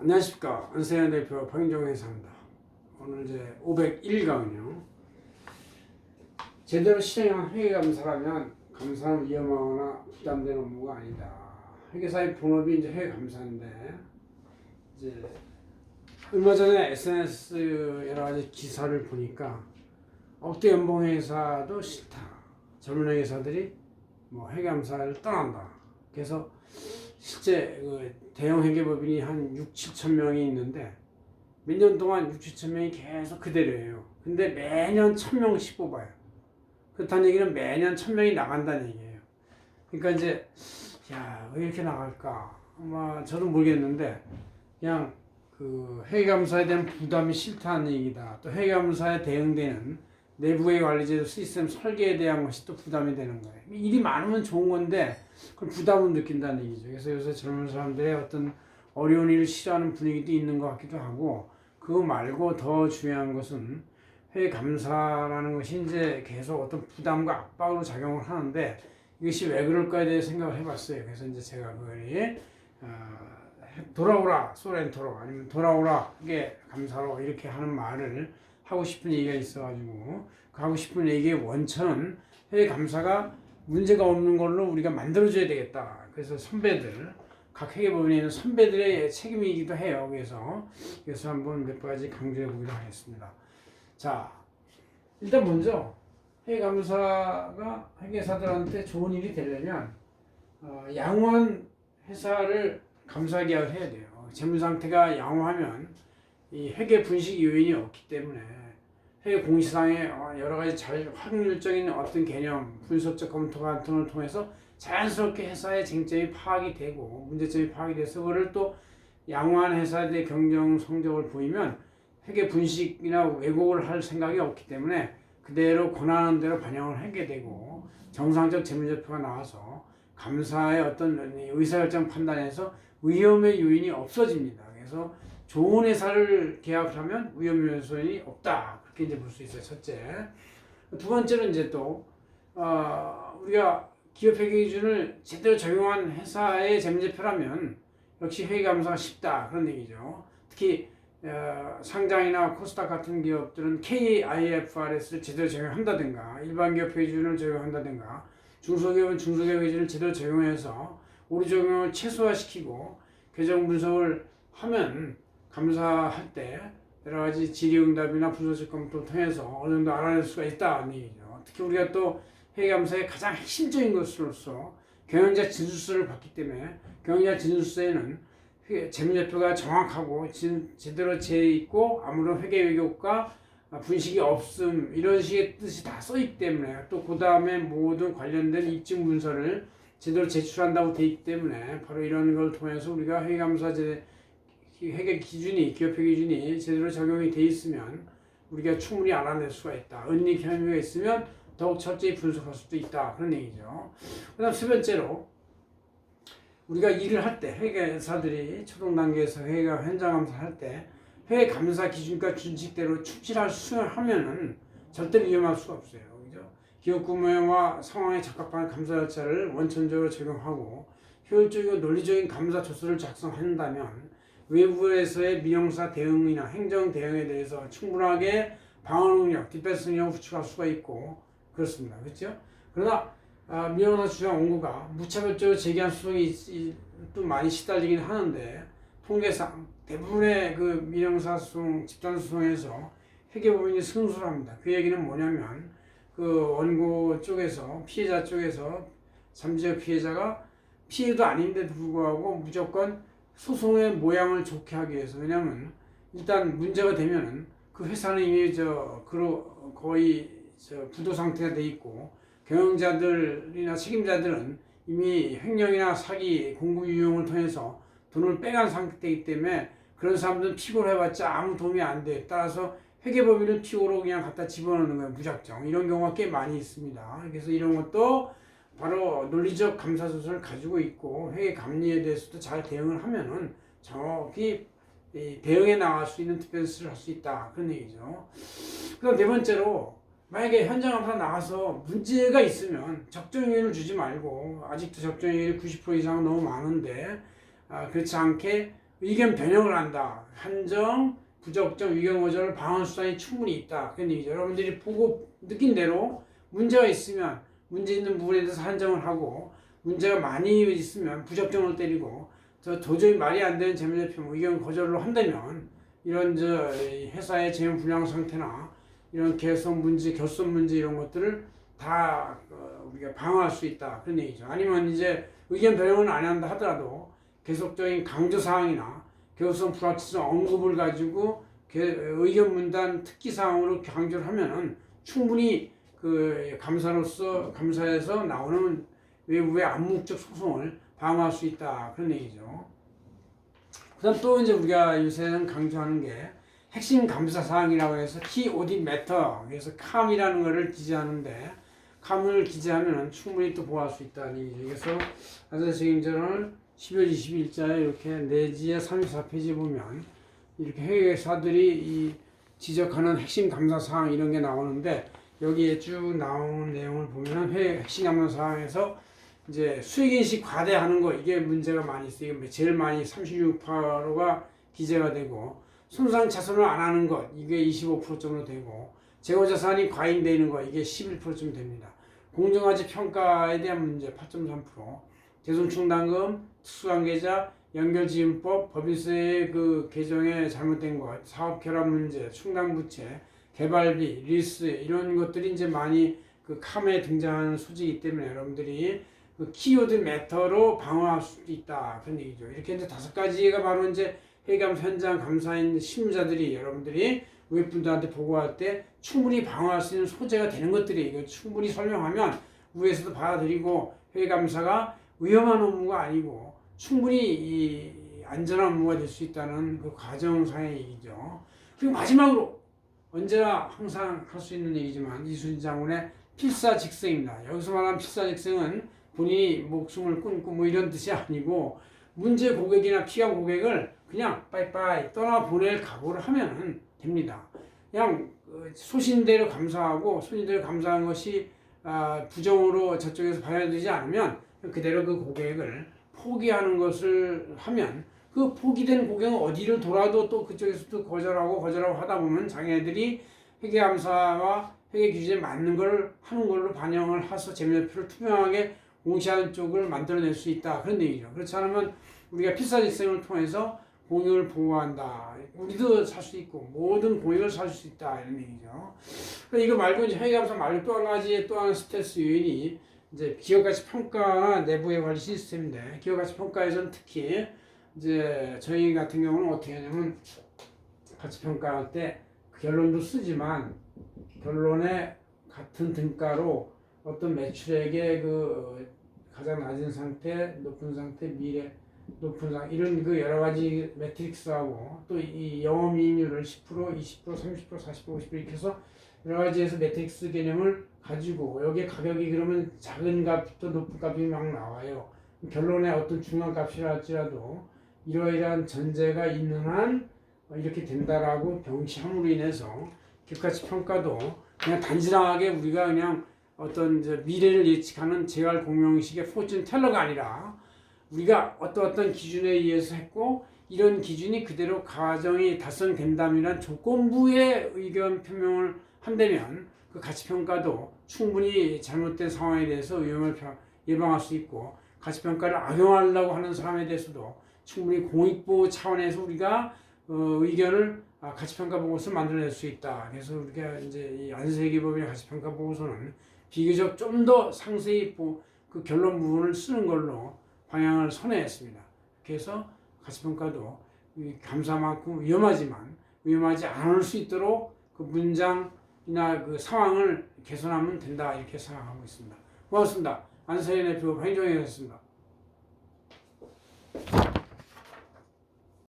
안녕하십니까. 안세현 대표 박인종 회사입니다. 오늘 이제 501강은요. 제대로 실행한 회계감사라면 감사는 위험하거나 부담되는 업무가 아니다. 회계사의 본업이 이제 회계감사인데, 이제 얼마 전에 SNS 여러 가지 기사를 보니까 억대 연봉 회사도 싫다. 젊은 회계사들이 뭐 회계감사를 떠난다. 그래서 실제 그 대형 회계법인이 한 6, 7천 명이 있는데 몇 년 동안 6, 7천 명이 계속 그대로예요. 근데 매년 1,000명씩 뽑아요. 그렇다는 얘기는 매년 1,000명이 나간다는 얘기예요. 그러니까 이제 왜 이렇게 나갈까? 아마 저도 모르겠는데 그냥 그 회계감사에 대한 부담이 싫다는 얘기다. 또 회계감사에 대응되는 내부의 관리제도 시스템 설계에 대한 것이 또 부담이 되는 거예요. 일이 많으면 좋은 건데 그걸 부담을 느낀다는 얘기죠. 그래서 요새 젊은 사람들의 어떤 어려운 일을 싫어하는 분위기도 있는 것 같기도 하고, 그거 말고 더 중요한 것은 회계감사라는 것이 이제 계속 어떤 부담과 압박으로 작용을 하는데, 이것이 왜 그럴까에 대해 생각을 해봤어요. 그래서 이제 제가 그걸 돌아오라 소렌토로, 아니면 돌아오라 그게 감사로, 이렇게 하는 말을 하고 싶은 얘기가 있어가지고, 그 하고 싶은 얘기의 원천은 회계감사가 문제가 없는 걸로 우리가 만들어줘야 되겠다. 그래서 선배들, 각 회계법인에 있는 선배들의 책임이기도 해요. 그래서 한번 몇 가지 강조해 보기로 하겠습니다. 자, 일단 먼저 회계감사가 회계사들한테 좋은 일이 되려면 양호한 회사를 감사 계약을 해야 돼요. 재무 상태가 양호하면 이 회계 분식 요인이 없기 때문에 회계 공시상의 여러 가지 확률적인 어떤 개념, 분석적 검토 같은 걸 통해서 자연스럽게 회사의 쟁점이 파악이 되고 문제점이 파악이 돼서 그거를 또 양호한 회사의 경영 성적을 보이면 회계 분식이나 왜곡을 할 생각이 없기 때문에 그대로 권하는 대로 반영을 하게 되고, 정상적 재무제표가 나와서 감사의 어떤 의사결정 판단에서 위험의 요인이 없어집니다. 그래서 좋은 회사를 계약을 하면 위험 요소이 없다. 그렇게 이제 볼 수 있어요. 첫째. 두 번째는 이제 또 우리가 기업 회계 기준을 제대로 적용한 회사의 재무제표라면 역시 회계감사가 쉽다, 그런 얘기죠. 특히 상장이나 코스닥 같은 기업들은 KIFRS를 제대로 적용한다든가, 일반 기업 회계 기준을 적용한다든가, 중소기업은 중소기업 기준을 제대로 적용해서 오류 적용을 최소화시키고 계정 분석을 하면 감사할 때 여러 가지 질의응답이나 분석적 검토를 통해서 어느 정도 알아낼 수가 있다는 얘기죠. 특히 우리가 또 회계감사의 가장 핵심적인 것으로서 경영자 진술서를 받기 때문에, 경영자 진술서에는 재무제표가 정확하고 제대로 재있고 아무런 회계 왜곡과 분식이 없음, 이런 식의 뜻이 다 써있기 때문에, 또 그 다음에 모든 관련된 입증 문서를 제대로 제출한다고 돼 있기 때문에, 바로 이런 걸 통해서 우리가 회계감사 회계 기준이, 기업 회계 기준이 제대로 적용이 돼 있으면 우리가 충분히 알아낼 수가 있다. 은닉 혐의가 있으면 더욱 철저히 분석할 수도 있다, 그런 얘기죠. 그 다음 세 번째로, 우리가 일을 할 때, 회계사들이 초동 단계에서 회계가 현장 감사를 할 때 회계 감사 기준과 준칙대로 수행하면은 절대로 위험할 수가 없어요. 그죠? 기업 규모와 상황에 적합한 감사 절차를 원천적으로 적용하고 효율적이고 논리적인 감사 조서를 작성한다면 외부에서의 민영사 대응이나 행정 대응에 대해서 충분하게 방어 능력, 디펜스 능력을 구축할 수가 있고 그렇습니다. 그렇죠? 그러나 민영사 주장 원고가 무차별적으로 제기한 소송이 또 많이 시달리긴 하는데, 통계상 대부분의 그 민영사 소송, 집단 소송에서 회계법인이 승소를 합니다. 그 얘기는 뭐냐면, 그 원고 쪽에서, 피해자 쪽에서 잠재적 피해자가 피해도 아닌데도 불구하고 무조건 소송의 모양을 좋게 하기 위해서, 왜냐면 일단 문제가 되면은 그 회사는 이미 거의 부도 상태가 돼 있고, 경영자들이나 책임자들은 이미 횡령이나 사기, 공급 유용을 통해서 돈을 빼간 상태이기 때문에 그런 사람들은 피고를 해봤자 아무 도움이 안 돼. 따라서 회계법인을 피고로 그냥 갖다 집어넣는 거예요, 무작정. 이런 경우가 꽤 많이 있습니다. 그래서 이런 것도 바로 논리적 감사 조서를 가지고 있고 회계 감리에 대해서도 잘 대응을 하면은 정확히 대응에 나갈 수 있는 디펜스를 할 수 있다, 그런 얘기죠. 그다음 네 번째로, 만약에 현장 감사 나가서 문제가 있으면 적정유예를 주지 말고, 아직도 적정유예 90% 이상 너무 많은데 그렇지 않게 의견 변형을 한다. 한정, 부적정, 의견 거절을 방어할 수단이 충분히 있다. 그런 얘기죠. 여러분들이 보고 느낀 대로 문제가 있으면 문제 있는 부분에 대해서 한정을 하고 문제가 많이 있으면 부적정을 때리고 도저히 말이 안 되는 재무제표 의견 거절로 한다면 이런 회사의 재무 불량 상태나 이런 개선 문제, 결손 문제 이런 것들을 다 우리가 방어할 수 있다. 그런 얘기죠. 아니면 이제 의견 변형은 안 한다 하더라도 계속적인 강조 사항이나 교섭 불확실성 언급을 가지고 의견 문단 특기 사항으로 강조를 하면은 충분히 그 감사에서 나오는 외부의 암묵적 소송을 방어할 수 있다. 그런 얘기죠. 그다음 또 이제 우리가 요새는 강조하는 게 핵심 감사 사항이라고 해서 키 오딧 매터, 그래서 캄이라는 거를 기재하는데 캄을 기재하면 충분히 또 보호할 수 있다는 얘기죠. 그래서 아산책임전을 12월 22일자에 이렇게 내지의 34페이지 보면 이렇게 회계사들이 이 지적하는 핵심 감사 사항 이런 게 나오는데 여기에 쭉 나오는 내용을 보면은 핵심 감사 사항에서 이제 수익인식 과대하는 거 이게 문제가 많이 있어요. 이게 제일 많이 36%가 기재가 되고 손상 차손을 안 하는 것 이게 25% 정도 되고 재고자산이 과잉되는 거 이게 11%쯤 됩니다. 공정가치 평가에 대한 문제 8.3%, 재손충당금, 특수관계자, 연결지원법, 법인세의 그 개정에 잘못된 것, 사업 결합 문제, 충당부채, 개발비, 리스 이런 것들이 이제 많이 그 캄에 등장하는 소지이기 때문에 여러분들이 그 키워드 매터로 방어할 수 있다 그런 얘기죠. 이렇게 이제 5가지가 바로 이제 회계감사 현장 감사인 실무자들이 여러분들이 외분들한테 보고할 때 충분히 방어할 수 있는 소재가 되는 것들이 이거 충분히 설명하면 위에서도 받아들이고 회계감사가 위험한 업무가 아니고 충분히 이 안전한 업무가 될 수 있다는 그 과정상의 얘기죠. 그리고 마지막으로 언제나 항상 할 수 있는 얘기지만 이순신 장군의 필사직생입니다. 여기서 말하는 필사직생은 본인이 목숨을 끊고 뭐 이런 뜻이 아니고 문제 고객이나 피감 고객을 그냥 빠이빠이 떠나보낼 각오를 하면 됩니다. 그냥 소신대로 감사하고 소신대로 감사한 것이 부정으로 저쪽에서 받아들이지 않으면 그대로 그 고객을 포기하는 것을 하면 그 포기된 고객은 어디를 돌아도 또 그쪽에서 또 거절하고 하다 보면 자기네들이 회계감사와 회계 규제에 맞는 걸 하는 걸로 반영을 해서 재무제표를 투명하게 공시하는 쪽을 만들어낼 수 있다 그런 얘기죠. 그렇지 않으면 우리가 필사직생을 통해서 공익을 보호한다. 우리도 살 수 있고 모든 공익을 살 수 있다 이런 얘기죠. 이거 말고 이제 회계감사 말고 또 한 가지 또 하나 스트레스 요인이 이제 기업가치 평가나 내부의 관리 시스템인데 기업가치 평가에서는 특히 이제 저희 같은 경우는 어떻게 하냐면 가치 평가할 때 결론도 쓰지만 결론에 같은 등가로 어떤 매출액의 그 가장 낮은 상태, 높은 상태, 미래 높은 상태 이런 그 여러 가지 매트릭스하고 또 이 영업이익률을 10%, 20%, 30%, 40%, 50% 이렇게 해서 여러 가지에서 매트릭스 개념을 가지고 여기에 가격이 그러면 작은 값부터 높은 값이 막 나와요. 결론에 어떤 중간 값이라 할지라도 이러이러한 전제가 있는 한 이렇게 된다라고 병시함으로 인해서 기업가치 평가도 그냥 단순하게 우리가 그냥 어떤 이제 미래를 예측하는 재활 공명식의 포춘 텔러가 아니라 우리가 어떤 기준에 의해서 했고 이런 기준이 그대로 과정이 달성된다면 조건부의 의견 표명을 한다면 그 가치평가도 충분히 잘못된 상황에 대해서 위험을 예방할 수 있고 가치평가를 악용하려고 하는 사람에 대해서도 충분히 공익보호 차원에서 우리가 의견을 가치평가 보고서를 만들어낼 수 있다. 그래서 우리가 이제 이 안세계법의 가치평가 보고서는 비교적 좀 더 상세히 그 결론 부분을 쓰는 걸로 방향을 선회했습니다. 그래서 가치평가도 감사만큼 위험하지만 위험하지 않을 수 있도록 그 문장이나 그 상황을 개선하면 된다 이렇게 생각하고 있습니다. 고맙습니다. 안세계 대표 행정위원이었습니다.